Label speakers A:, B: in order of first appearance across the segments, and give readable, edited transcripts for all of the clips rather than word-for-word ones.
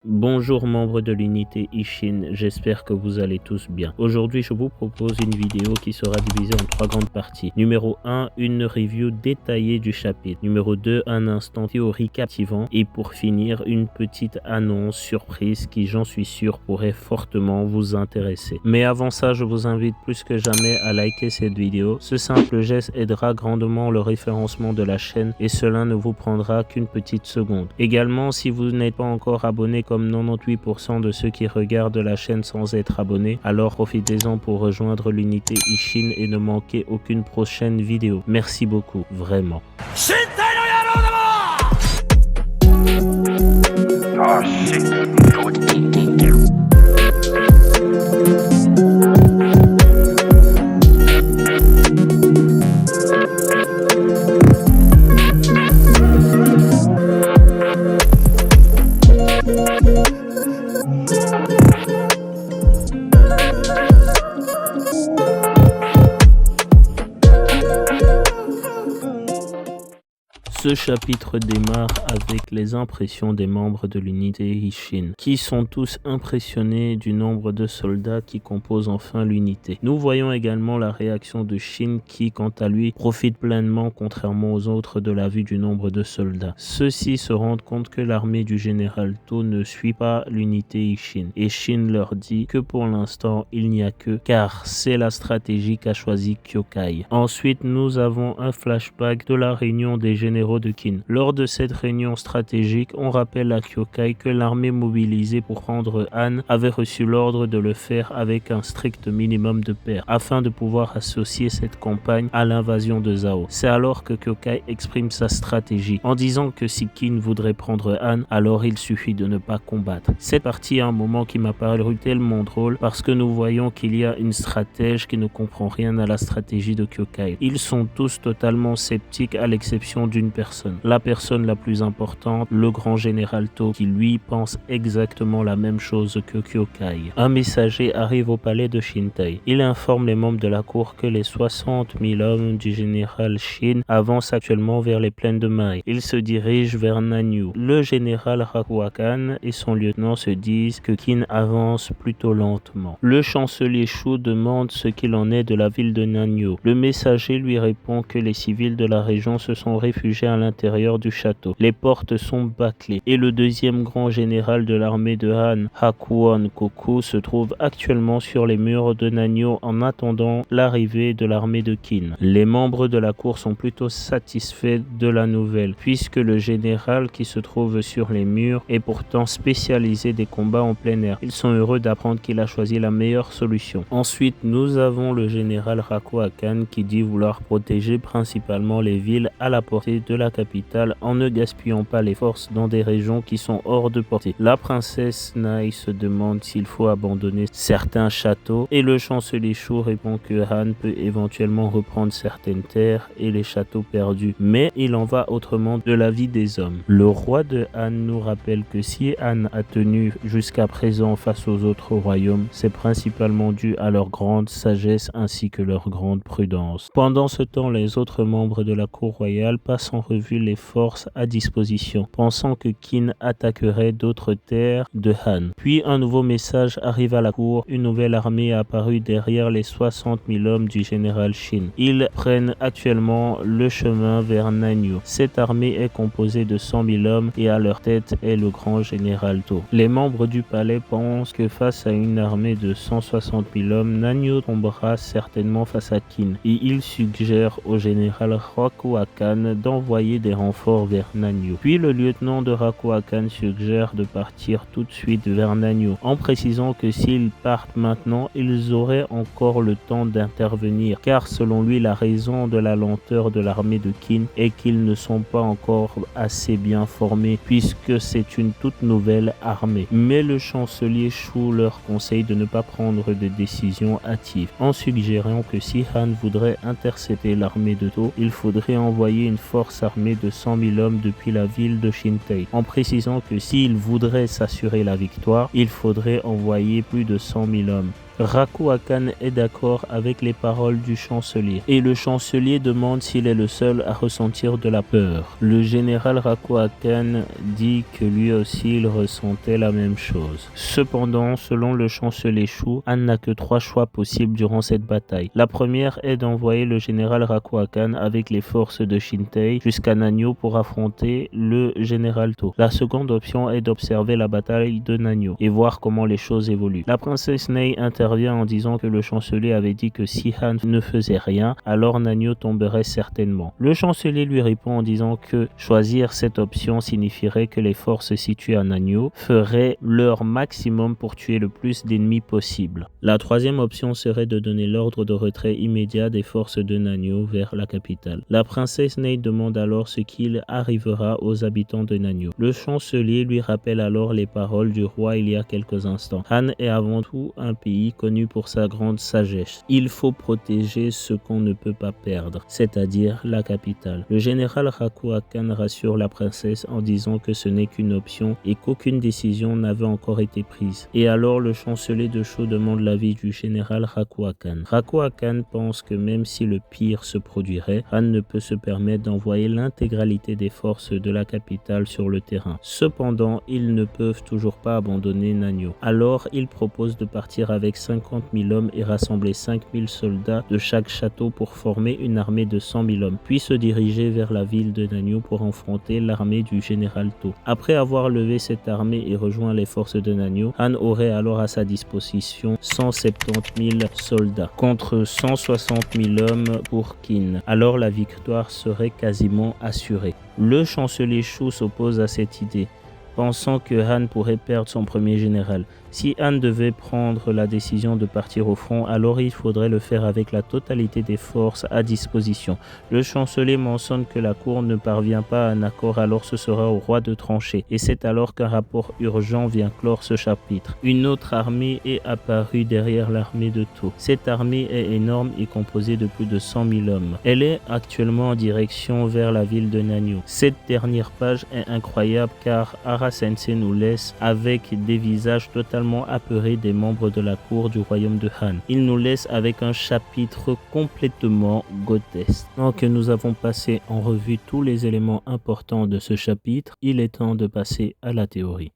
A: Bonjour membres de l'unité Ishin, j'espère que vous allez tous bien. Aujourd'hui je vous propose une vidéo qui sera divisée en 3 grandes parties. Numéro 1, une review détaillée du chapitre. Numéro 2, un instant théorie captivant. Et pour finir, une petite annonce surprise qui j'en suis sûr pourrait fortement vous intéresser. Mais avant ça, je vous invite plus que jamais à liker cette vidéo. Ce simple geste aidera grandement le référencement de la chaîne et cela ne vous prendra qu'une petite seconde. Également, si vous n'êtes pas encore abonné comme 98% de ceux qui regardent la chaîne sans être abonnés, alors profitez-en pour rejoindre l'unité Ishin et ne manquez aucune prochaine vidéo. Merci beaucoup, vraiment. Ce chapitre démarre avec les impressions des membres de l'unité Ishin, qui sont tous impressionnés du nombre de soldats qui composent enfin l'unité. Nous voyons également la réaction de Shin qui, quant à lui, profite pleinement, contrairement aux autres, de la vue du nombre de soldats. Ceux-ci se rendent compte que l'armée du général To ne suit pas l'unité Ishin, et Shin leur dit que pour l'instant il n'y a que, car c'est la stratégie qu'a choisi Kyokai. Ensuite, nous avons un flashback de la réunion des généraux de Kin. Lors de cette réunion stratégique, on rappelle à Kyokai que l'armée mobilisée pour prendre Han avait reçu l'ordre de le faire avec un strict minimum de pertes, afin de pouvoir associer cette campagne à l'invasion de Zhao. C'est alors que Kyokai exprime sa stratégie, en disant que si Kin voudrait prendre Han, alors il suffit de ne pas combattre. Cette partie est un moment qui m'a paru tellement drôle, parce que nous voyons qu'il y a une stratège qui ne comprend rien à la stratégie de Kyokai. Ils sont tous totalement sceptiques à l'exception d'une personne. La personne la plus importante, le grand général To, qui lui pense exactement la même chose que Kyokai. Un messager arrive au palais de Shintai. Il informe les membres de la cour que les 60 000 hommes du général Shin avancent actuellement vers les plaines de Mai. Ils se dirigent vers Nanyu. Le général Rakuakan et son lieutenant se disent que Kin avance plutôt lentement. Le chancelier Shu demande ce qu'il en est de la ville de Nanyu. Le messager lui répond que les civils de la région se sont réfugiés à l'intérieur du château. Les portes sont bâclées et le deuxième grand général de l'armée de Han, Hakuon Koku, se trouve actuellement sur les murs de Nanyu en attendant l'arrivée de l'armée de Kin. Les membres de la cour sont plutôt satisfaits de la nouvelle, puisque le général qui se trouve sur les murs est pourtant spécialisé des combats en plein air. Ils sont heureux d'apprendre qu'il a choisi la meilleure solution. Ensuite, nous avons le général Rakuakan qui dit vouloir protéger principalement les villes à la portée de la capitale en ne gaspillant pas les forces dans des régions qui sont hors de portée. La princesse Nai se demande s'il faut abandonner certains châteaux et le chancelier Shu répond que Han peut éventuellement reprendre certaines terres et les châteaux perdus, mais il en va autrement de la vie des hommes. Le roi de Han nous rappelle que si Han a tenu jusqu'à présent face aux autres royaumes, c'est principalement dû à leur grande sagesse ainsi que leur grande prudence. Pendant ce temps, les autres membres de la cour royale passent en revue les forces à disposition, pensant que Kin attaquerait d'autres terres de Han. Puis un nouveau message arrive à la cour, une nouvelle armée est apparue derrière les 60 000 hommes du général Shin. Ils prennent actuellement le chemin vers Nanyu. Cette armée est composée de 100 000 hommes et à leur tête est le grand général To. Les membres du palais pensent que face à une armée de 160 000 hommes, Nanyu tombera certainement face à Kin et ils suggèrent au général Rakuakan d'envoyer des renforts vers Nanyu. Puis le lieutenant de Rakuakan suggère de partir tout de suite vers Nanyu, en précisant que s'ils partent maintenant, ils auraient encore le temps d'intervenir, car selon lui la raison de la lenteur de l'armée de Kin est qu'ils ne sont pas encore assez bien formés, puisque c'est une toute nouvelle armée. Mais le chancelier Shu leur conseille de ne pas prendre de décision hâtive, en suggérant que si Han voudrait intercepter l'armée de To, il faudrait envoyer une force armée de 100 000 hommes depuis la ville de Shintai, en précisant que s'il voudrait s'assurer la victoire, il faudrait envoyer plus de 100 000 hommes. Rakuakan est d'accord avec les paroles du chancelier et le chancelier demande s'il est le seul à ressentir de la peur. Le général Rakuakan dit que lui aussi il ressentait la même chose. Cependant, selon le chancelier Shu, Han n'a que 3 choix possibles durant cette bataille. La première est d'envoyer le général Rakuakan avec les forces de Shintei jusqu'à Nanyo pour affronter le général To. La seconde option est d'observer la bataille de Nanyo et voir comment les choses évoluent. La princesse Nei intervient en disant que le chancelier avait dit que si Han ne faisait rien, alors Nanyo tomberait certainement. Le chancelier lui répond en disant que choisir cette option signifierait que les forces situées à Nanyo feraient leur maximum pour tuer le plus d'ennemis possible. La troisième option serait de donner l'ordre de retrait immédiat des forces de Nanyo vers la capitale. La princesse Nei demande alors ce qu'il arrivera aux habitants de Nanyo. Le chancelier lui rappelle alors les paroles du roi il y a quelques instants. Han est avant tout un pays connu pour sa grande sagesse. Il faut protéger ce qu'on ne peut pas perdre, c'est-à-dire la capitale. Le général Rakuakan rassure la princesse en disant que ce n'est qu'une option et qu'aucune décision n'avait encore été prise. Et alors le chancelier de Shu demande l'avis du général Rakuakan. Rakuakan pense que même si le pire se produirait, Han ne peut se permettre d'envoyer l'intégralité des forces de la capitale sur le terrain. Cependant, ils ne peuvent toujours pas abandonner Nanyo. Alors, il propose de partir avec 50 000 hommes et rassembler 5 000 soldats de chaque château pour former une armée de 100 000 hommes, puis se diriger vers la ville de Nanyo pour affronter l'armée du général To. Après avoir levé cette armée et rejoint les forces de Nanyo, Han aurait alors à sa disposition 170 000 soldats contre 160 000 hommes pour Qin. Alors la victoire serait quasiment assurée. Le chancelier Shu s'oppose à cette idée, pensant que Han pourrait perdre son premier général. Si Han devait prendre la décision de partir au front, alors il faudrait le faire avec la totalité des forces à disposition. Le chancelier mentionne que la cour ne parvient pas à un accord, alors ce sera au roi de trancher. Et c'est alors qu'un rapport urgent vient clore ce chapitre. Une autre armée est apparue derrière l'armée de To. Cette armée est énorme et composée de plus de 100 000 hommes. Elle est actuellement en direction vers la ville de Nanyo. Cette dernière page est incroyable car Hara Sensei nous laisse avec des visages totalement apeurés des membres de la cour du royaume de Han. Il nous laisse avec un chapitre complètement grotesque. Maintenant que nous avons passé en revue tous les éléments importants de ce chapitre, il est temps de passer à la théorie.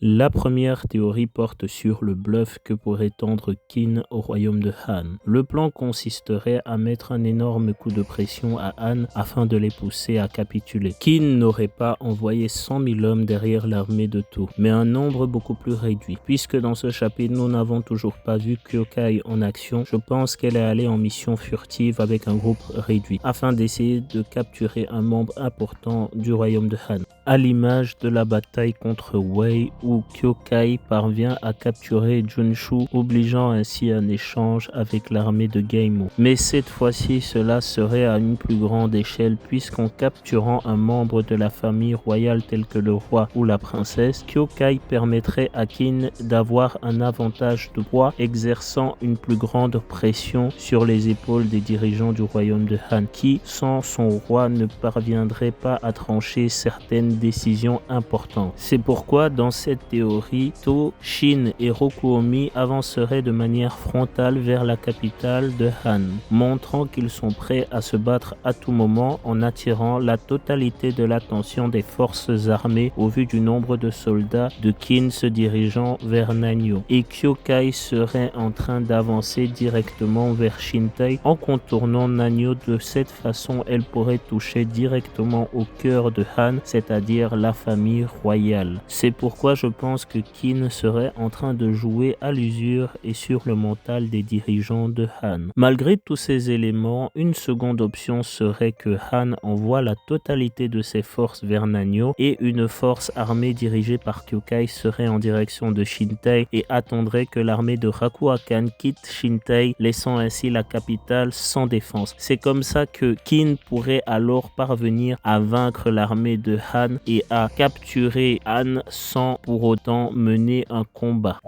A: La première théorie porte sur le bluff que pourrait tendre Qin au royaume de Han. Le plan consisterait à mettre un énorme coup de pression à Han afin de les pousser à capituler. Qin n'aurait pas envoyé 100 000 hommes derrière l'armée de To, mais un nombre beaucoup plus réduit. Puisque dans ce chapitre nous n'avons toujours pas vu Kyokai en action, je pense qu'elle est allée en mission furtive avec un groupe réduit, afin d'essayer de capturer un membre important du royaume de Han. À l'image de la bataille contre Wei où Kyokai parvient à capturer Junshu, obligeant ainsi un échange avec l'armée de Geimo. Mais cette fois-ci, cela serait à une plus grande échelle puisqu'en capturant un membre de la famille royale tel que le roi ou la princesse, Kyokai permettrait à Qin d'avoir un avantage de poids, exerçant une plus grande pression sur les épaules des dirigeants du royaume de Han, qui, sans son roi, ne parviendrait pas à trancher certaines décisions importantes. C'est pourquoi dans cette théorie, To, Shin et Rokuomi avanceraient de manière frontale vers la capitale de Han, montrant qu'ils sont prêts à se battre à tout moment en attirant la totalité de l'attention des forces armées au vu du nombre de soldats de Qin se dirigeant vers Nanyo. Et Kyokai serait en train d'avancer directement vers Shintei en contournant Nanyo. De cette façon, elle pourrait toucher directement au cœur de Han, c'est-à-dire la famille royale. C'est pourquoi je pense que Qin serait en train de jouer à l'usure et sur le mental des dirigeants de Han. Malgré tous ces éléments, une seconde option serait que Han envoie la totalité de ses forces vers Nanyo et une force armée dirigée par Kyokai serait en direction de Shintei et attendrait que l'armée de Rakuakan quitte Shintei, laissant ainsi la capitale sans défense. C'est comme ça que Qin pourrait alors parvenir à vaincre l'armée de Han et à capturer Han sans pour autant mener un combat.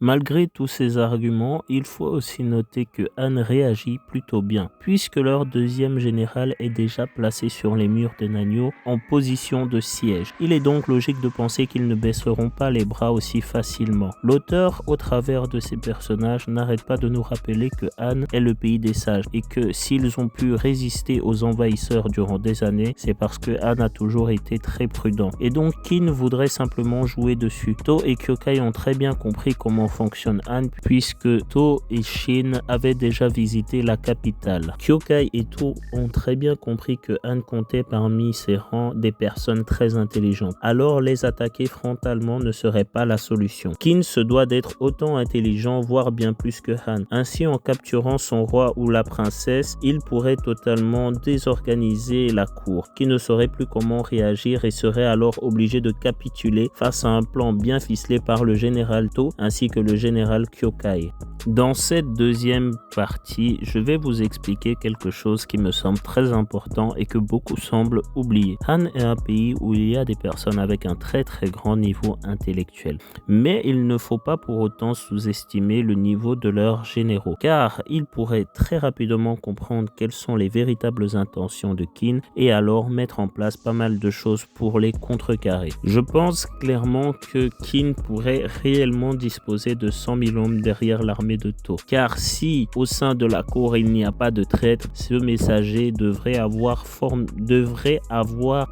A: Malgré tous ces arguments, il faut aussi noter que Han réagit plutôt bien, puisque leur deuxième général est déjà placé sur les murs de Nanyō en position de siège. Il est donc logique de penser qu'ils ne baisseront pas les bras aussi facilement. L'auteur, au travers de ses personnages, n'arrête pas de nous rappeler que Han est le pays des sages et que s'ils ont pu résister aux envahisseurs durant des années, c'est parce que Han a toujours été très prudent. Et donc Kin voudrait simplement jouer dessus. To et Kyokai ont très bien compris comment fonctionne Han, puisque To et Shin avaient déjà visité la capitale. Kyokai et To ont très bien compris que Han comptait parmi ses rangs des personnes très intelligentes. Alors les attaquer frontalement ne serait pas la solution. Kin se doit d'être autant intelligent, voire bien plus que Han. Ainsi, en capturant son roi ou la princesse, il pourrait totalement désorganiser la cour, qui ne saurait plus comment réagir et serait alors obligé de capituler face à un plan bien ficelé par le général To ainsi que le général Kyokai. Dans cette deuxième partie, je vais vous expliquer quelque chose qui me semble très important et que beaucoup semblent oublier. Han est un pays où il y a des personnes avec un très grand niveau intellectuel. Mais il ne faut pas pour autant sous-estimer le niveau de leurs généraux, car ils pourraient très rapidement comprendre quelles sont les véritables intentions de Kin et alors mettre en place pas mal de choses pour les contrecarrer. Je pense clairement que Kin pourrait réellement disposer de 100 000 hommes derrière l'armée de To. Car si au sein de la cour il n'y a pas de traître, ce messager devrait avoir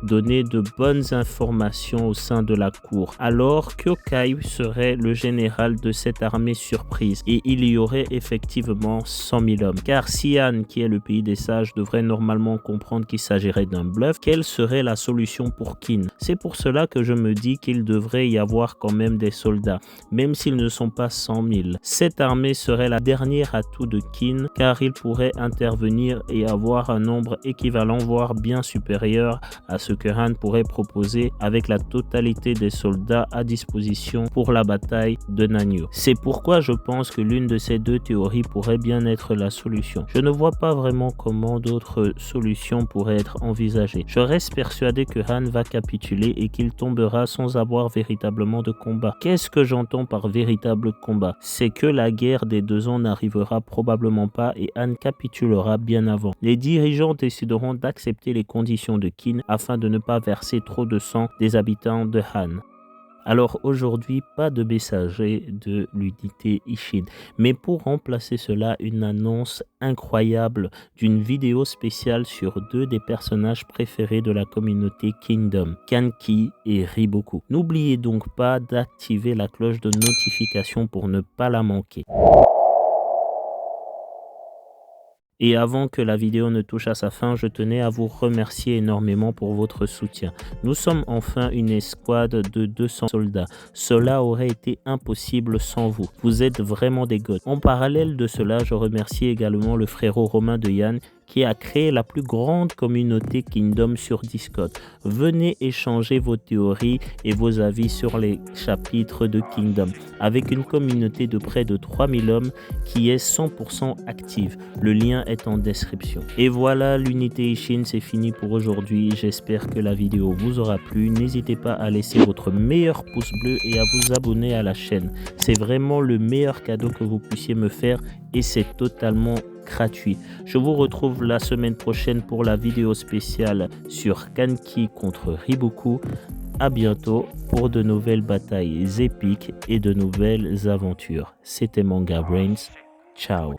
A: donné de bonnes informations au sein de la cour. Alors Kyokai serait le général de cette armée surprise et il y aurait effectivement 100 000 hommes. Car si Han, qui est le pays des sages, devrait normalement comprendre qu'il s'agirait d'un bluff, quelle serait la solution pour Kin? C'est pour cela que je me dis qu'il devrait y avoir quand même des soldats, même s'ils ne sont pas 100 000. Cette armée serait la dernière atout de Kin, car il pourrait intervenir et avoir un nombre équivalent, voire bien supérieur à ce que Han pourrait proposer avec la totalité des soldats à disposition pour la bataille de Nanyō. C'est pourquoi je pense que l'une de ces deux théories pourrait bien être la solution. Je ne vois pas vraiment comment d'autres solutions pourraient être envisagées. Je reste persuadé que Han va capituler et qu'il tombera sans avoir véritablement de combat. Qu'est-ce que j'entends par véritable combat? C'est que la guerre des 2 ans n'arrivera probablement pas et Han capitulera bien avant. Les dirigeants décideront d'accepter les conditions de Kin afin de ne pas verser trop de sang des habitants de Han. Alors aujourd'hui, pas de messager de l'unité Ishin, mais pour remplacer cela, une annonce incroyable d'une vidéo spéciale sur 2 des personnages préférés de la communauté Kingdom, Kanki et Riboku. N'oubliez donc pas d'activer la cloche de notification pour ne pas la manquer. Et avant que la vidéo ne touche à sa fin, je tenais à vous remercier énormément pour votre soutien. Nous sommes enfin une escouade de 200 soldats. Cela aurait été impossible sans vous. Vous êtes vraiment des gods. En parallèle de cela, je remercie également le frérot Romain de Yann qui a créé la plus grande communauté Kingdom sur Discord. Venez échanger vos théories et vos avis sur les chapitres de Kingdom, avec une communauté de près de 3000 hommes qui est 100% active. Le lien est en description. Et voilà, l'unité Ishin, c'est fini pour aujourd'hui. J'espère que la vidéo vous aura plu. N'hésitez pas à laisser votre meilleur pouce bleu et à vous abonner à la chaîne. C'est vraiment le meilleur cadeau que vous puissiez me faire et c'est totalement gratuit. Je vous retrouve la semaine prochaine pour la vidéo spéciale sur Kanki contre Riboku. À bientôt pour de nouvelles batailles épiques et de nouvelles aventures. C'était Manga Brains. Ciao.